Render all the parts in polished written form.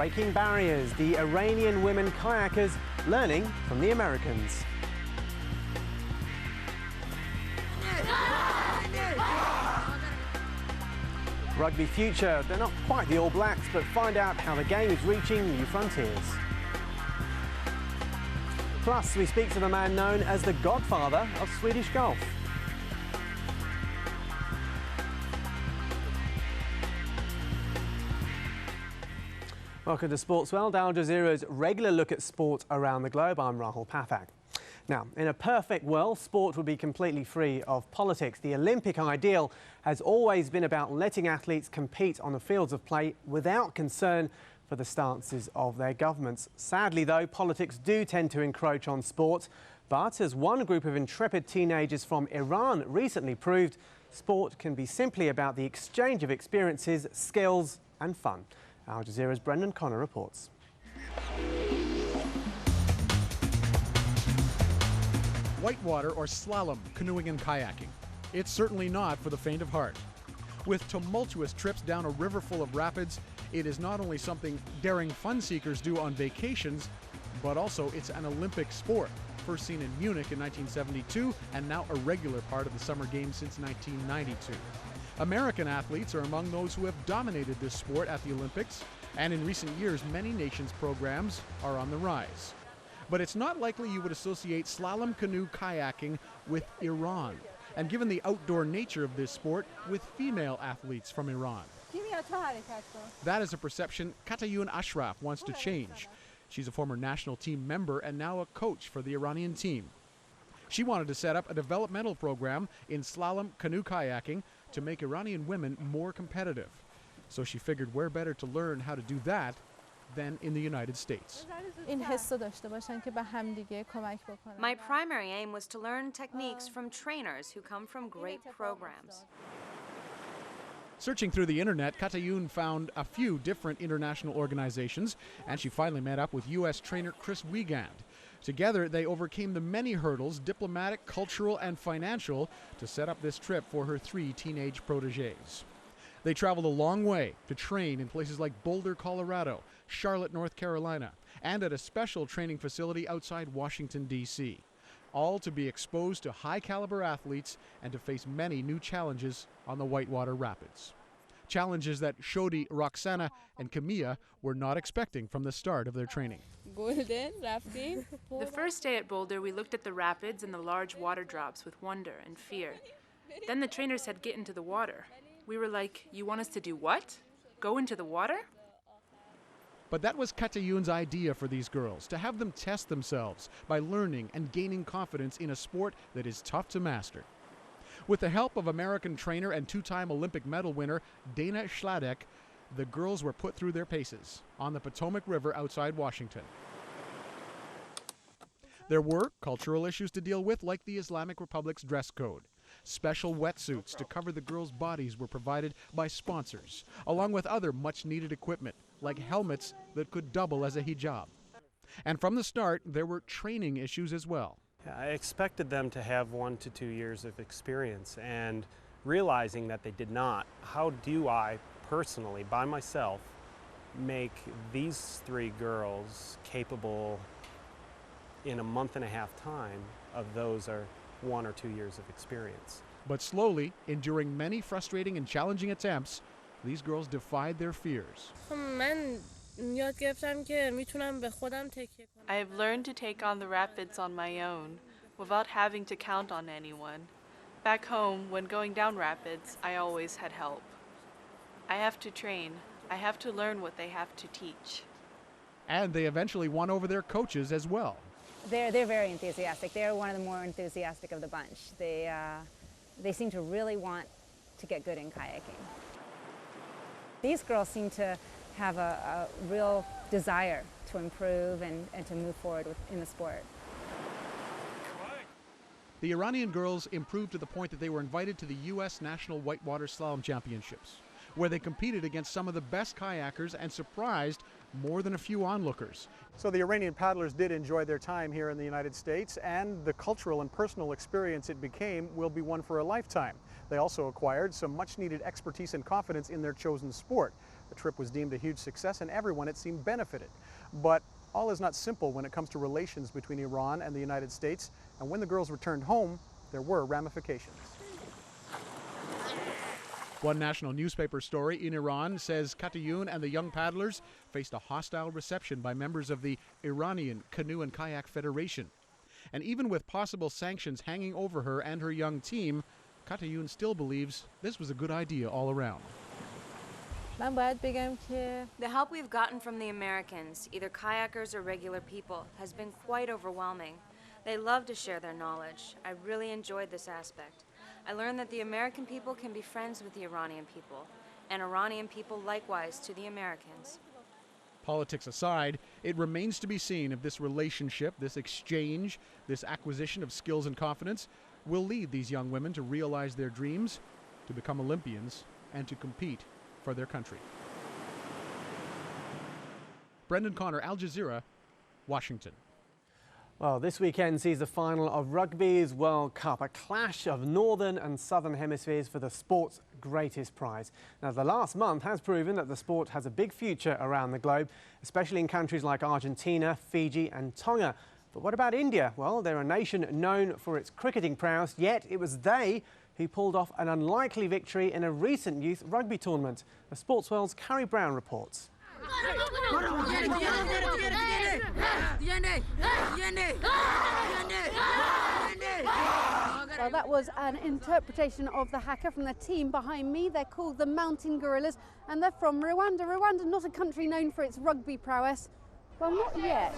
Breaking barriers, the Iranian women kayakers learning from the Americans. Rugby future, they're not quite the All Blacks, but find out how the game is reaching new frontiers. Plus, we speak to the man known as the Godfather of Swedish golf. Welcome to Sportsworld, Al Jazeera's regular look at sport around the globe. I'm Rahul Pathak. Now, in a perfect world, sport would be completely free of politics. The Olympic ideal has always been about letting athletes compete on the fields of play without concern for the stances of their governments. Sadly, though, politics do tend to encroach on sport. But as one group of intrepid teenagers from Iran recently proved, sport can be simply about the exchange of experiences, skills and fun. Al Jazeera's Brendan Connor reports. Whitewater or slalom, canoeing and kayaking. It's certainly not for the faint of heart. With tumultuous trips down a river full of rapids, it is not only something daring fun seekers do on vacations, but also it's an Olympic sport. First seen in Munich in 1972 and now a regular part of the Summer Games since 1992. American athletes are among those who have dominated this sport at the Olympics, and in recent years many nations' programs are on the rise. But it's not likely you would associate slalom canoe kayaking with Iran, and given the outdoor nature of this sport, with female athletes from Iran. That is a perception Katayun Ashraf wants to change. She's a former national team member and now a coach for the Iranian team. She wanted to set up a developmental program in slalom canoe kayaking to make Iranian women more competitive. So she figured where better to learn how to do that than in the United States. My primary aim was to learn techniques from trainers who come from great programs. Searching through the internet, Katayun found a few different international organizations, and she finally met up with U.S. trainer Chris Wiegand. Together, they overcame the many hurdles, diplomatic, cultural, and financial, to set up this trip for her 3 teenage protégés. They traveled a long way to train in places like Boulder, Colorado, Charlotte, North Carolina, and at a special training facility outside Washington, D.C., all to be exposed to high-caliber athletes and to face many new challenges on the Whitewater Rapids. Challenges that Shodi, Roxana, and Camilla were not expecting from the start of their training. The first day at Boulder, we looked at the rapids and the large water drops with wonder and fear. Then the trainer said, "Get into the water." We were like, "You want us to do what? Go into the water?" But that was Katayun's idea for these girls, to have them test themselves by learning and gaining confidence in a sport that is tough to master. With the help of American trainer and 2-time Olympic medal winner Dana Schladek, the girls were put through their paces on the Potomac River outside Washington. There were cultural issues to deal with, like the Islamic Republic's dress code. Special wetsuits to cover the girls' bodies were provided by sponsors, along with other much-needed equipment, like helmets that could double as a hijab. And from the start, there were training issues as well. I expected them to have 1 to 2 years of experience, and realizing that they did not, how do I personally, by myself, make these 3 girls capable in a month-and-a-half time of those are 1 or 2 years of experience? But slowly, enduring many frustrating and challenging attempts, these girls defied their fears. I have learned to take on the rapids on my own, without having to count on anyone. Back home, when going down rapids, I always had help. I have to train. I have to learn what they have to teach. And they eventually won over their coaches as well. They're very enthusiastic. They're one of the more enthusiastic of the bunch. They seem to really want to get good in kayaking. These girls seem to have a real desire to improve and to move forward in the sport. The Iranian girls improved to the point that they were invited to the U.S. National Whitewater Slalom Championships, where they competed against some of the best kayakers and surprised more than a few onlookers. So the Iranian paddlers did enjoy their time here in the United States, and the cultural and personal experience it became will be one for a lifetime. They also acquired some much-needed expertise and confidence in their chosen sport. The trip was deemed a huge success and everyone, it seemed, benefited. But all is not simple when it comes to relations between Iran and the United States, and when the girls returned home, there were ramifications. One national newspaper story in Iran says Katayun and the young paddlers faced a hostile reception by members of the Iranian Canoe and Kayak Federation. And even with possible sanctions hanging over her and her young team, Katayun still believes this was a good idea all around. The help we've gotten from the Americans, either kayakers or regular people, has been quite overwhelming. They love to share their knowledge. I really enjoyed this aspect. I learned that the American people can be friends with the Iranian people, and Iranian people likewise to the Americans. Politics aside, it remains to be seen if this relationship, this exchange, this acquisition of skills and confidence will lead these young women to realize their dreams, to become Olympians, and to compete for their country. Brendan Connor, Al Jazeera, Washington. Well, this weekend sees the final of Rugby's World Cup, a clash of northern and southern hemispheres for the sport's greatest prize. Now, the last month has proven that the sport has a big future around the globe, especially in countries like Argentina, Fiji and Tonga. But what about India? Well, they're a nation known for its cricketing prowess, yet it was they who pulled off an unlikely victory in a recent youth rugby tournament. As Sportsworld's Carrie Brown reports. Well, that was an interpretation of the haka from the team behind me. They're called the Mountain Gorillas and they're from Rwanda. Rwanda, not a country known for its rugby prowess. Well, not yet.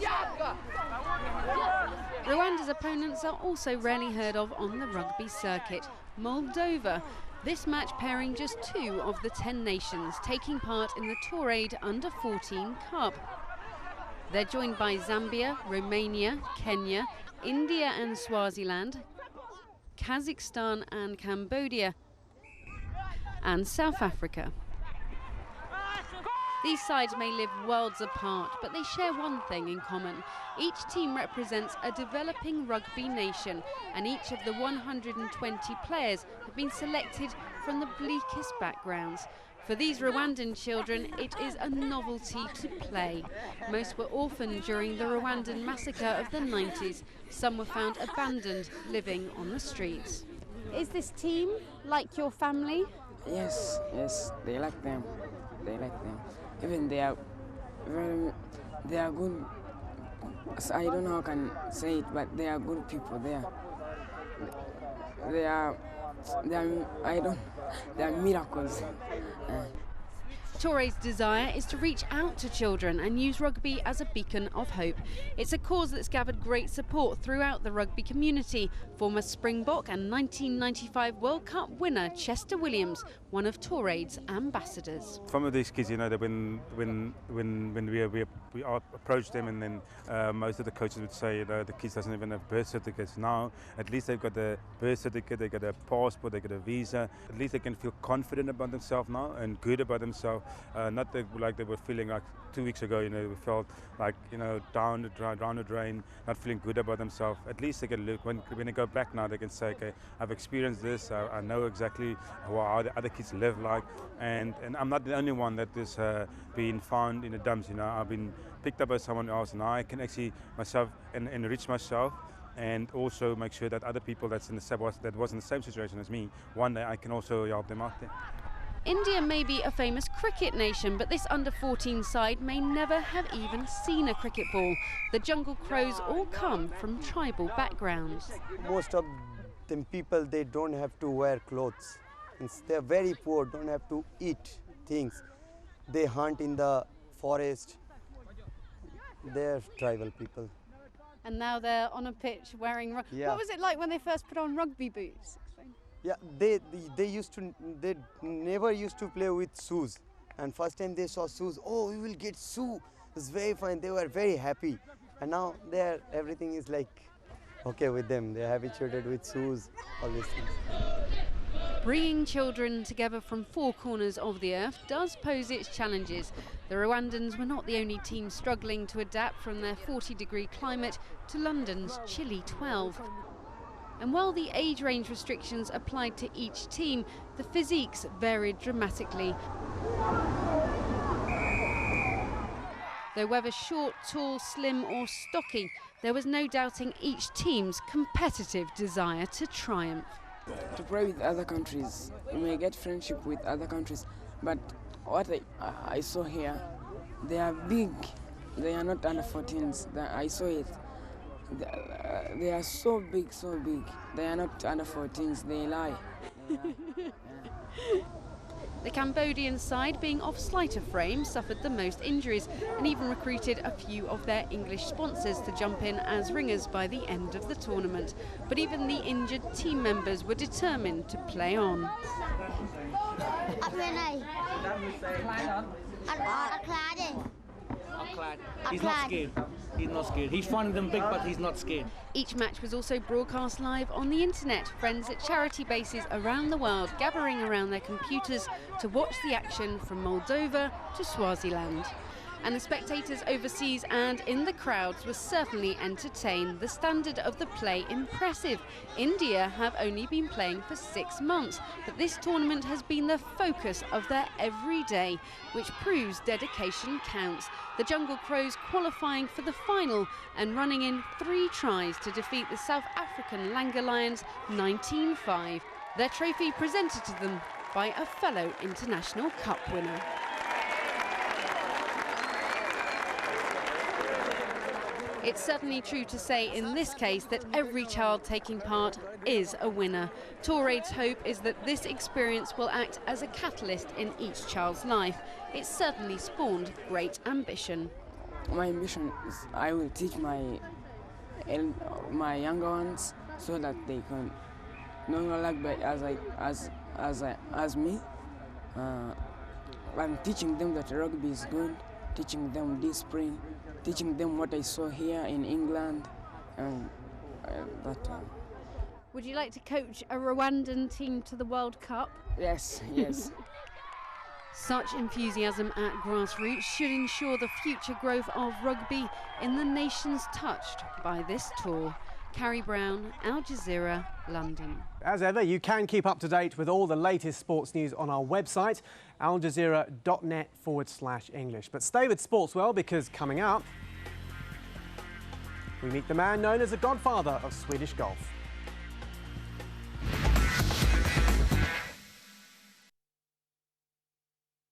Rwanda's opponents are also rarely heard of on the rugby circuit. Moldova. This match pairing just 2 of the 10 nations taking part in the Tourade Under-14 Cup. They're joined by Zambia, Romania, Kenya, India and Swaziland, Kazakhstan and Cambodia, and South Africa. These sides may live worlds apart, but they share one thing in common. Each team represents a developing rugby nation, and each of the 120 players have been selected from the bleakest backgrounds. For these Rwandan children, it is a novelty to play. Most were orphaned during the Rwandan massacre of the 90s. Some were found abandoned, living on the streets. Is this team like your family? Yes, they like them. Even they are good. I don't know how I can say it, but they are good people. They are miracles. Touré's desire is to reach out to children and use rugby as a beacon of hope. It's a cause that's gathered great support throughout the rugby community. Former Springbok and 1995 World Cup winner Chester Williams, one of Touré's ambassadors. Some of these kids, you know, that when we approached them, and then most of the coaches would say, you know, the kids doesn't even have birth certificates. Now, at least they've got the birth certificate, they got a passport, they got a visa. At least they can feel confident about themselves now and good about themselves. Not like they were feeling like 2 weeks ago, you know, we felt like, you know, down the drain, not feeling good about themselves. At least they can look, when they go back now, they can say, okay, I've experienced this, I know exactly how the other kids live like, and I'm not the only one that is being found in the dumps, you know, I've been picked up by someone else, and I can actually myself enrich myself, and also make sure that other people that was in the same situation as me, one day I can also help them out there. India may be a famous cricket nation, but this under-14 side may never have even seen a cricket ball. The Jungle Crows all come from tribal backgrounds. Most of them people, they don't have to wear clothes. They're very poor, don't have to eat things. They hunt in the forest. They're tribal people. And now they're on a pitch wearing rugby. Yeah. What was it like when they first put on rugby boots? Yeah, they never used to play with shoes, and first time they saw shoes, oh, we will get shoe. It's very fine. They were very happy, and now everything is like okay with them. They're habituated with shoes, all these things. Bringing children together from 4 corners of the earth does pose its challenges. The Rwandans were not the only team struggling to adapt from their 40-degree climate to London's chilly 12. And while the age range restrictions applied to each team, the physiques varied dramatically. Though whether short, tall, slim or stocky, there was no doubting each team's competitive desire to triumph. To play with other countries, you may get friendship with other countries, but what I saw here, they are big. They are not under 14s. I saw it. They are so big, so big. They are not under 14s. They lie. The Cambodian side, being of slighter frame, suffered the most injuries and even recruited a few of their English sponsors to jump in as ringers by the end of the tournament. But even the injured team members were determined to play on. He's not scared. He's not scared. He's finding them big, but he's not scared. Each match was also broadcast live on the internet. Friends at charity bases around the world gathering around their computers to watch the action from Moldova to Swaziland. And the spectators overseas and in the crowds were certainly entertained. The standard of the play impressive. India have only been playing for 6 months, but this tournament has been the focus of their everyday, which proves dedication counts. The Jungle Crows qualifying for the final and running in 3 tries to defeat the South African Langa Lions 19-5. Their trophy presented to them by a fellow International Cup winner. It's certainly true to say in this case that every child taking part is a winner. Tourade's hope is that this experience will act as a catalyst in each child's life. It certainly spawned great ambition. My ambition is I will teach my younger ones so that they can know rugby as me. I'm teaching them that rugby is good, teaching them discipline, teaching them what I saw here in England, and Would you like to coach a Rwandan team to the World Cup? Yes, yes. Such enthusiasm at grassroots should ensure the future growth of rugby in the nations touched by this tour. Carrie Brown, Al Jazeera, London. As ever, you can keep up to date with all the latest sports news on our website, aljazeera.net/English. But stay with Sportsworld because coming up, we meet the man known as the Godfather of Swedish golf.